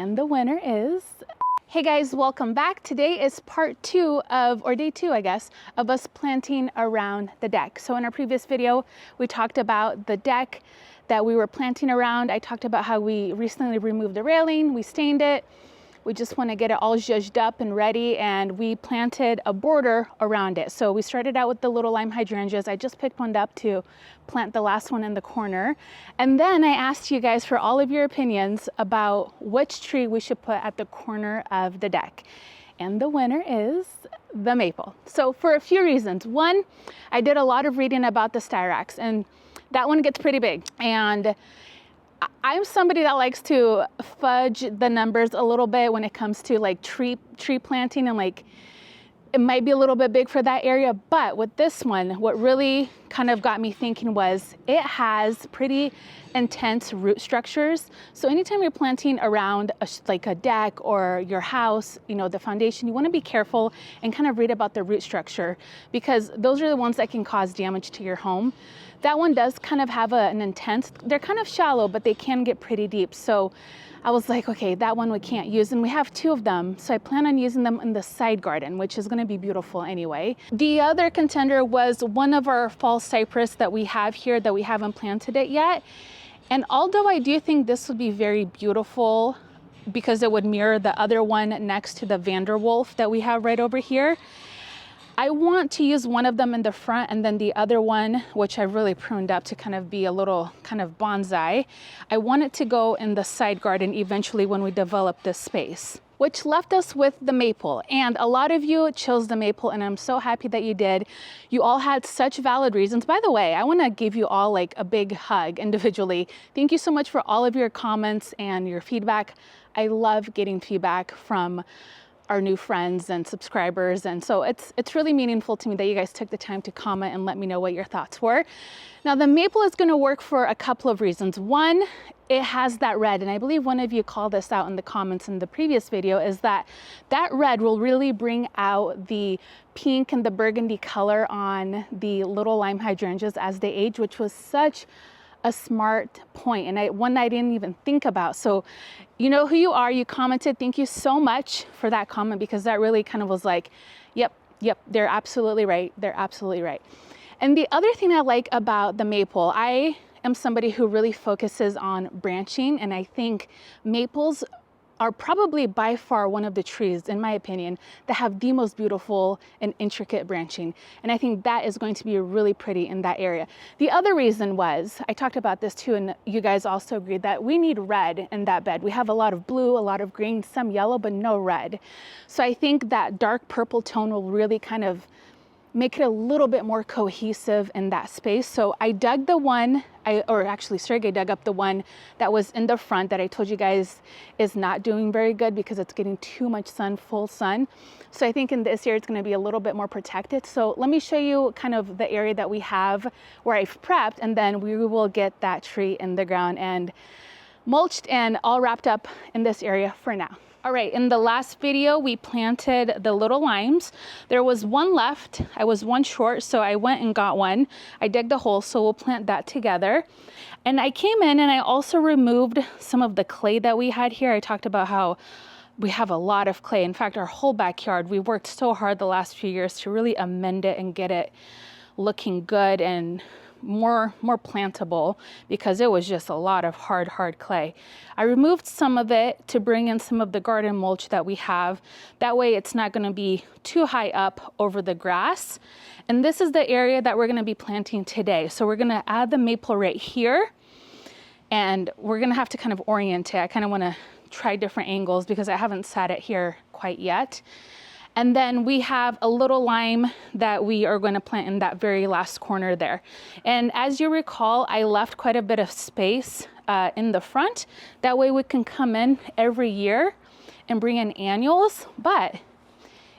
And the winner is... Hey guys, welcome back. Today is part 2 of, or day 2, I guess, of us planting around the deck. So in our previous video, we talked about the deck that we were planting around. I talked about how we recently removed the railing, we stained it. We just want to get it all zhuzhed up and ready, and we planted a border around it. So we started out with the little lime hydrangeas. I just picked one up to plant the last one in the corner. And then I asked you guys for all of your opinions about which tree we should put at the corner of the deck. And the winner is the maple. So for a few reasons. One, I did a lot of reading about the styrax, and that one gets pretty big. And I'm somebody that likes to fudge the numbers a little bit when it comes to like tree planting, and like it might be a little bit big for that area. But with this one, what really kind of got me thinking was it has pretty intense root structures. So anytime you're planting around like a deck or your house, you know, the foundation, you want to be careful and kind of read about the root structure, because those are the ones that can cause damage to your home. That one does kind of have an intense, they're kind of shallow, but they can get pretty deep. So I was like, okay, that one we can't use, and we have 2 of them. So I plan on using them in the side garden, which is gonna be beautiful anyway. The other contender was one of our fall cypress that we have here that we haven't planted it yet. And although I do think this would be very beautiful because it would mirror the other one next to the Vanderwolf that we have right over here, I want to use one of them in the front, and then the other one, which I really pruned up to kind of be a little kind of bonsai, I want it to go in the side garden eventually when we develop this space. Which left us with the maple. And a lot of you chose the maple, and I'm so happy that you did. You all had such valid reasons. By the way, I want to give you all like a big hug individually. Thank you so much for all of your comments and your feedback. I love getting feedback from our new friends and subscribers, and so it's really meaningful to me that you guys took the time to comment and let me know what your thoughts were. Now the maple is going to work for a couple of reasons. One, it has that red, and I believe one of you called this out in the comments in the previous video, is that red will really bring out the pink and the burgundy color on the little lime hydrangeas as they age, which was such a smart point, and one I didn't even think about. So you know who you are, you commented, thank you so much for that comment, because that really kind of was like, yep, they're absolutely right, they're absolutely right. And the other thing I like about the maple, I am somebody who really focuses on branching, and I think maples are probably by far one of the trees, in my opinion, that have the most beautiful and intricate branching. And I think that is going to be really pretty in that area. The other reason was, I talked about this too, and you guys also agreed that we need red in that bed. We have a lot of blue, a lot of green, some yellow, but no red. So I think that dark purple tone will really kind of make it a little bit more cohesive in that space. So I dug the one, or actually Sergey dug up the one that was in the front that I told you guys is not doing very good because it's getting too much sun, full sun. So I think in this area it's gonna be a little bit more protected. So let me show you kind of the area that we have where I've prepped, and then we will get that tree in the ground and mulched and all wrapped up in this area for now. All right, in the last video, we planted the little limes. There was one left. I was one short, so I went and got one. I dug the hole, so we'll plant that together. And I came in and I also removed some of the clay that we had here. I talked about how we have a lot of clay. In fact, our whole backyard, we worked so hard the last few years to really amend it and get it looking good and more plantable, because it was just a lot of hard clay. I removed some of it to bring in some of the garden mulch that we have. That way it's not going to be too high up over the grass. And this is the area that we're going to be planting today. So we're going to add the maple right here, and we're going to have to kind of orient it. I kind of want to try different angles because I haven't sat it here quite yet. And then we have a little lime that we are going to plant in that very last corner there. And as you recall, I left quite a bit of space in the front. That way we can come in every year and bring in annuals. But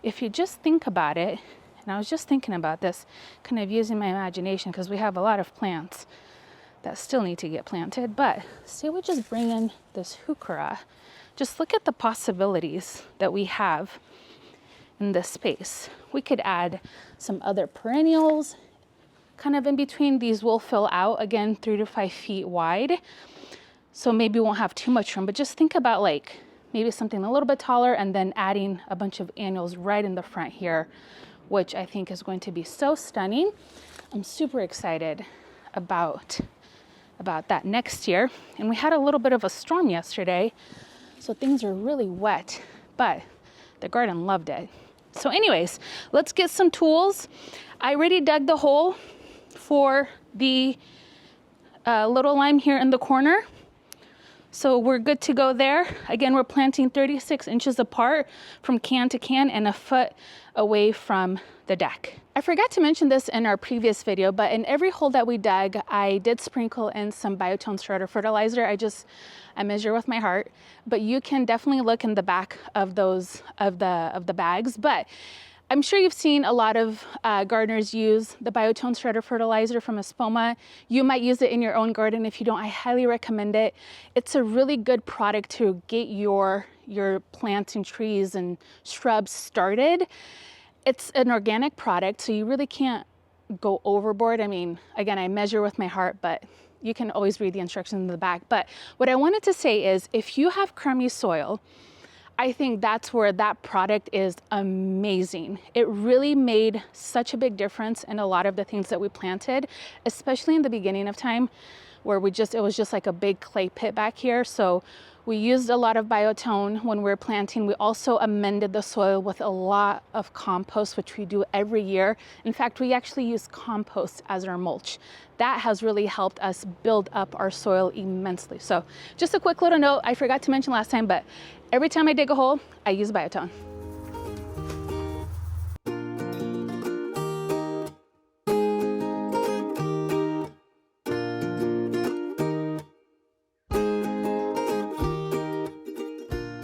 if you just think about it, and I was just thinking about this, kind of using my imagination, because we have a lot of plants that still need to get planted. But say we just bring in this heuchera. Just look at the possibilities that we have in this space. We could add some other perennials kind of in between. These will fill out, again, 3 to 5 feet wide. So maybe we won't have too much room, but just think about like maybe something a little bit taller, and then adding a bunch of annuals right in the front here, which I think is going to be so stunning. I'm super excited about that next year. And we had a little bit of a storm yesterday, so things are really wet, but the garden loved it. So anyways, let's get some tools. I already dug the hole for the little lime here in the corner, so we're good to go there. Again, we're planting 36 inches apart from can to can and a foot away from the deck. I forgot to mention this in our previous video, but in every hole that we dug, I did sprinkle in some biotone starter fertilizer. I measure with my heart, but you can definitely look in the back of those of the bags. But I'm sure you've seen a lot of gardeners use the biotone starter fertilizer from Espoma. You might use it in your own garden. If you don't, I highly recommend it. It's a really good product to get your plants and trees and shrubs started. It's an organic product, so you really can't go overboard. I mean, again, I measure with my heart, but you can always read the instructions in the back. But what I wanted to say is, if you have crummy soil, I think that's where that product is amazing. It really made such a big difference in a lot of the things that we planted, especially in the beginning of time, where it was just like a big clay pit back here. So we used a lot of biotone when we were planting. We also amended the soil with a lot of compost, which we do every year. In fact, we actually use compost as our mulch. That has really helped us build up our soil immensely. So just a quick little note, I forgot to mention last time, but every time I dig a hole, I use biotone.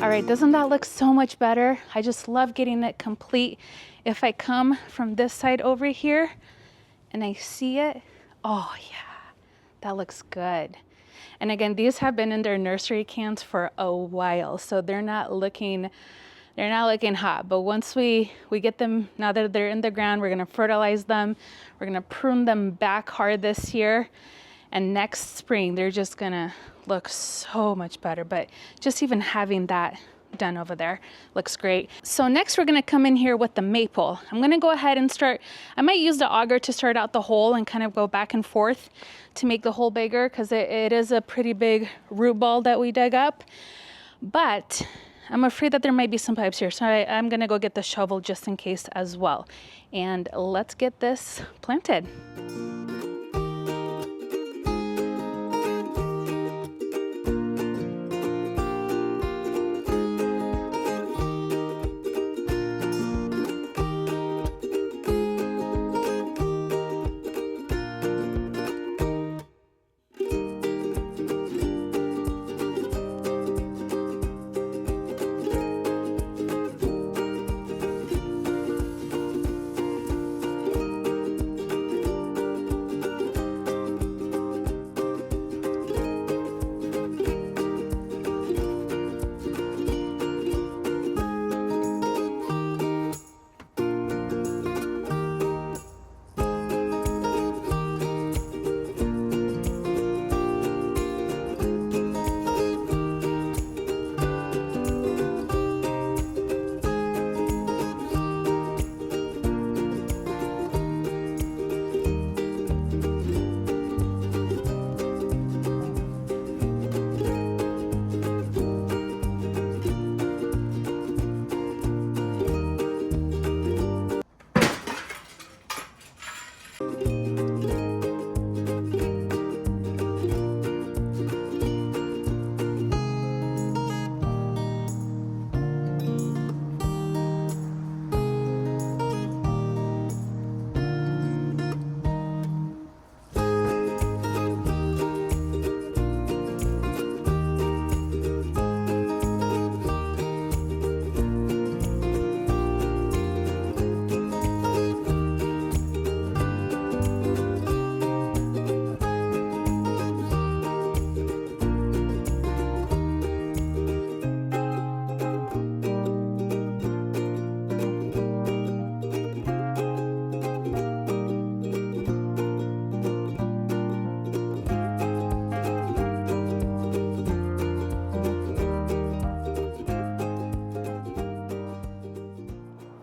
All right, doesn't that look so much better? I just love getting it complete. If I come from this side over here and I see it, oh yeah, that looks good. And again, these have been in their nursery cans for a while, so they're not looking hot. But once we get them, now that they're in the ground, we're gonna fertilize them. We're gonna prune them back hard this year. And next spring, they're just gonna look so much better. But just even having that done over there looks great. So next we're gonna come in here with the maple. I'm gonna go ahead and start, I might use the auger to start out the hole and kind of go back and forth to make the hole bigger, because it is a pretty big root ball that we dug up. But I'm afraid that there might be some pipes here, so I'm gonna go get the shovel just in case as well. And let's get this planted.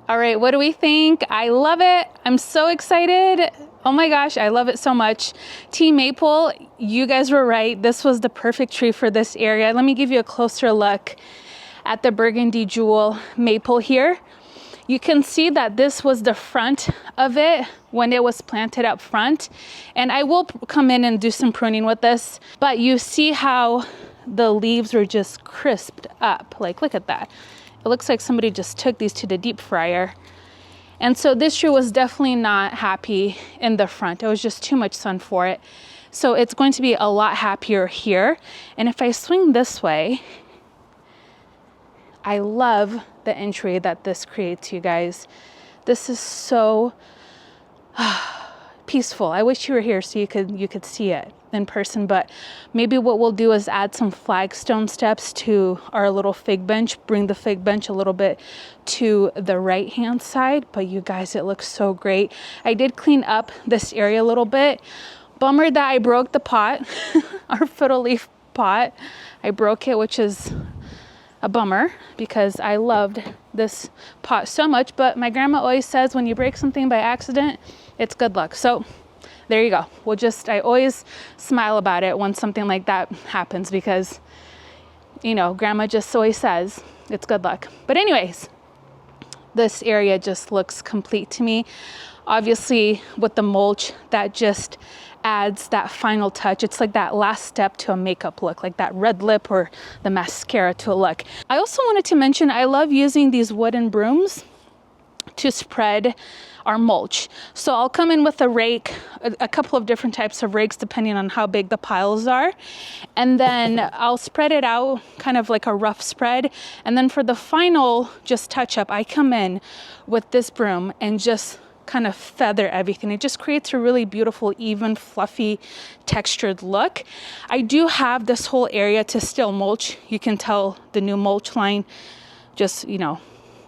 All right, what do we think? I love it. I'm so excited. Oh my gosh, I love it so much. Team Maple, you guys were right. This was the perfect tree for this area. Let me give you a closer look at the Burgundy Jewel maple here. You can see that this was the front of it when it was planted up front. And I will come in and do some pruning with this, but you see how the leaves were just crisped up. Like, look at that. It looks like somebody just took these to the deep fryer. And so this tree was definitely not happy in the front. It was just too much sun for it. So it's going to be a lot happier here. And if I swing this way, I love the entry that this creates, you guys. This is so peaceful. I wish you were here so you could see it in person, but maybe what we'll do is add some flagstone steps to our little fig bench, bring the fig bench a little bit to the right hand side. But you guys, it looks so great. I did clean up this area a little bit. Bummer that I broke the pot, our fiddle leaf pot. I broke it, which is a bummer because I loved this pot so much. But my grandma always says when you break something by accident, it's good luck. So there you go. I always smile about it when something like that happens because, you know, grandma just always says it's good luck. But anyways, this area just looks complete to me. Obviously with the mulch, that just adds that final touch. It's like that last step to a makeup look, like that red lip or the mascara to a look. I also wanted to mention, I love using these wooden brooms to spread our mulch. So I'll come in with a rake, a couple of different types of rakes depending on how big the piles are. And then I'll spread it out kind of like a rough spread. And then for the final just touch up, I come in with this broom and just kind of feather everything. It just creates a really beautiful, even, fluffy, textured look. I do have this whole area to still mulch. You can tell the new mulch line just, you know,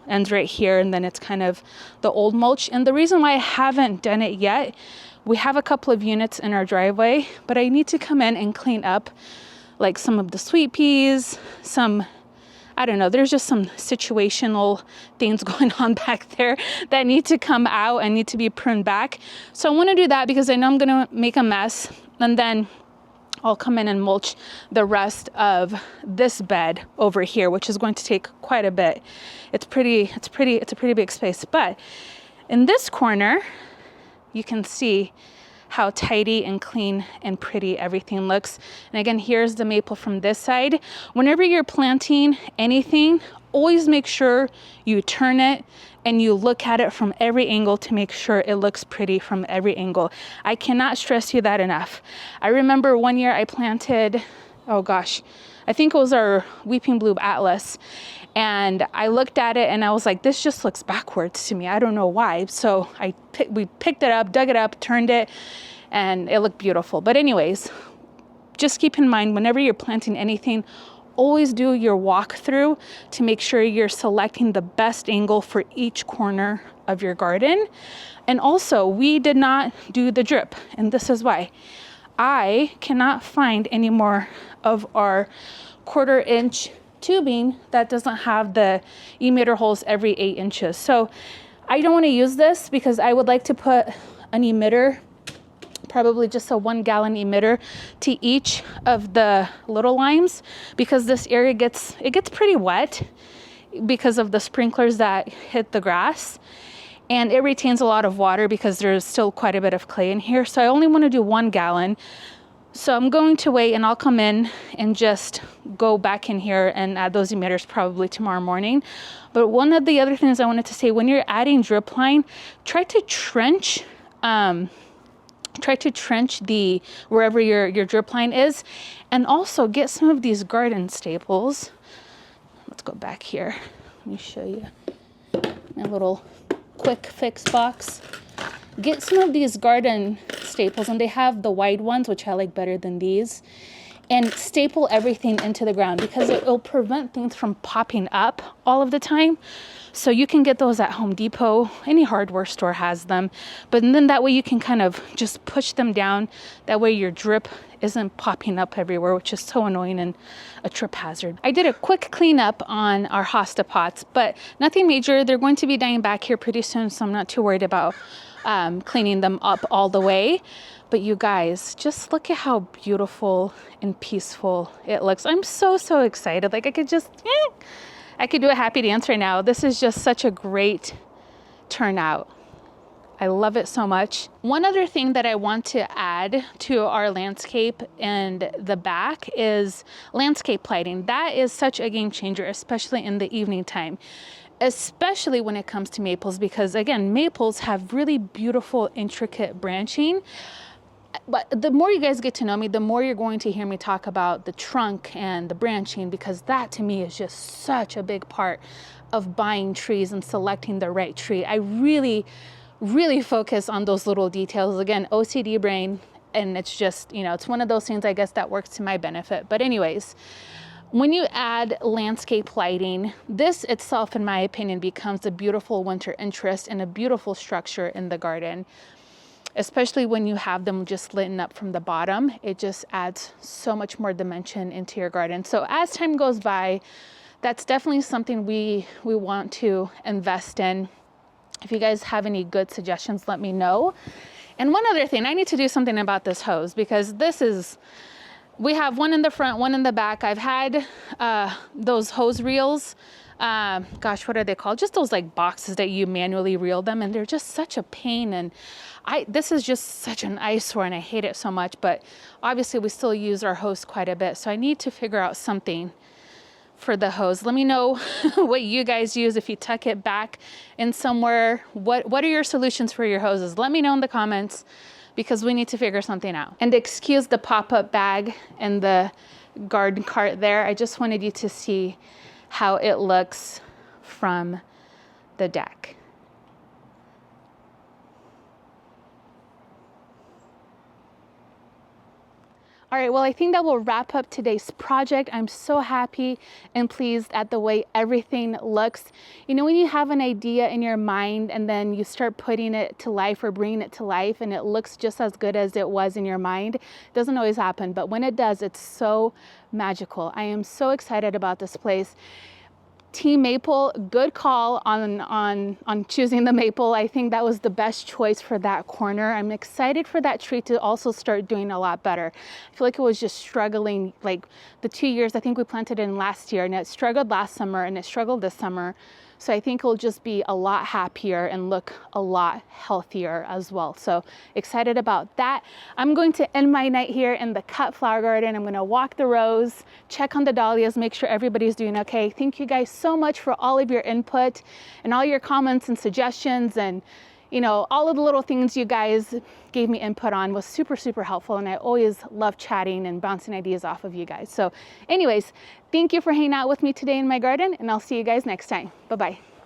ends right here, and then it's kind of the old mulch. And the reason why I haven't done it yet, we have a couple of units in our driveway, but I need to come in and clean up like some of the sweet peas, I don't know, there's just some situational things going on back there that need to come out and need to be pruned back. So I want to do that because I know I'm going to make a mess, and then I'll come in and mulch the rest of this bed over here, which is going to take quite a bit. It's a pretty big space. But in this corner, you can see how tidy and clean and pretty everything looks. And again, here's the maple from this side. Whenever you're planting anything, always make sure you turn it and you look at it from every angle to make sure it looks pretty from every angle. I cannot stress you that enough. I remember one year I planted, oh gosh, I think it was our Weeping Blue Atlas. And I looked at it and I was like, this just looks backwards to me. I don't know why. So we picked it up, dug it up, turned it, and it looked beautiful. But anyways, just keep in mind, whenever you're planting anything, always do your walkthrough to make sure you're selecting the best angle for each corner of your garden. And also, we did not do the drip, and this is why. I cannot find any more of our 1/4 inch tubing that doesn't have the emitter holes every 8 inches. So I don't want to use this because I would like to put an emitter, probably just a 1 gallon emitter to each of the little limes, because this area gets pretty wet because of the sprinklers that hit the grass, and it retains a lot of water because there's still quite a bit of clay in here. So I only want to do 1 gallon. So I'm going to wait, and I'll come in and just go back in here and add those emitters probably tomorrow morning. But one of the other things I wanted to say, when you're adding drip line, try to trench the wherever your drip line is, and also get some of these garden staples. Let's go back here. Let me show you my little quick fix box. Get some of these garden staples, and they have the wide ones, which I like better than these. and staple everything into the ground, because it will prevent things from popping up all of the time. So you can get those at Home Depot, any hardware store has them, but then that way you can kind of just push them down. That way your drip isn't popping up everywhere, which is so annoying and a trip hazard. I did a quick cleanup on our hosta pots, but nothing major. They're going to be dying back here pretty soon, so I'm not too worried about cleaning them up all the way. But you guys, just look at how beautiful and peaceful it looks. I'm so excited. Like I could just, I could do a happy dance right now. This is just such a great turnout. I love it so much. One other thing that I want to add to our landscape and the back is landscape lighting. That is such a game changer, especially in the evening time, especially when it comes to maples, because again, maples have really beautiful, intricate branching. But the more you guys get to know me, the more you're going to hear me talk about the trunk and the branching, because that to me is just such a big part of buying trees and selecting the right tree. I really focus on those little details. Again, OCD brain, and it's just, you know, it's one of those things I guess that works to my benefit. But anyways, when you add landscape lighting, this itself, in my opinion, becomes a beautiful winter interest and a beautiful structure in the garden. Especially when you have them just lit up from the bottom, it just adds so much more dimension into your garden. So as time goes by, that's definitely something we want to invest in. If you guys have any good suggestions, let me know. And one other thing, I need to do something about this hose, because this is, we have one in the front, one in the back. I've had those hose reels. Gosh, what are they called? Just those like boxes that you manually reel them, and they're just such a pain. And this is just such an eyesore, and I hate it so much. But obviously we still use our hose quite a bit, so I need to figure out something for the hose. Let me know what you guys use. If you tuck it back in somewhere, what are your solutions for your hoses? Let me know in the comments, because we need to figure something out. And excuse the pop-up bag and the garden cart there. I just wanted you to see how it looks from the deck. All right, well, I think that will wrap up today's project. I'm so happy and pleased at the way everything looks. You know, when you have an idea in your mind and then you start putting it to life or bringing it to life, and it looks just as good as it was in your mind, it doesn't always happen, but when it does, it's so magical. I am so excited about this place. Team Maple, good call on choosing the maple. I think that was the best choice for that corner. I'm excited for that tree to also start doing a lot better. I feel like it was just struggling, like the 2 years I think we planted in last year, and it struggled last summer and it struggled this summer. So I think it'll just be a lot happier and look a lot healthier as well. So excited about that. I'm going to end my night here in the cut flower garden. I'm going to walk the rows, check on the dahlias, make sure everybody's doing okay. Thank you guys so much for all of your input and all your comments and suggestions, and you know, all of the little things you guys gave me input on was super helpful, and I always love chatting and bouncing ideas off of you guys. So anyways, thank you for hanging out with me today in my garden, and I'll see you guys next time. Bye-bye.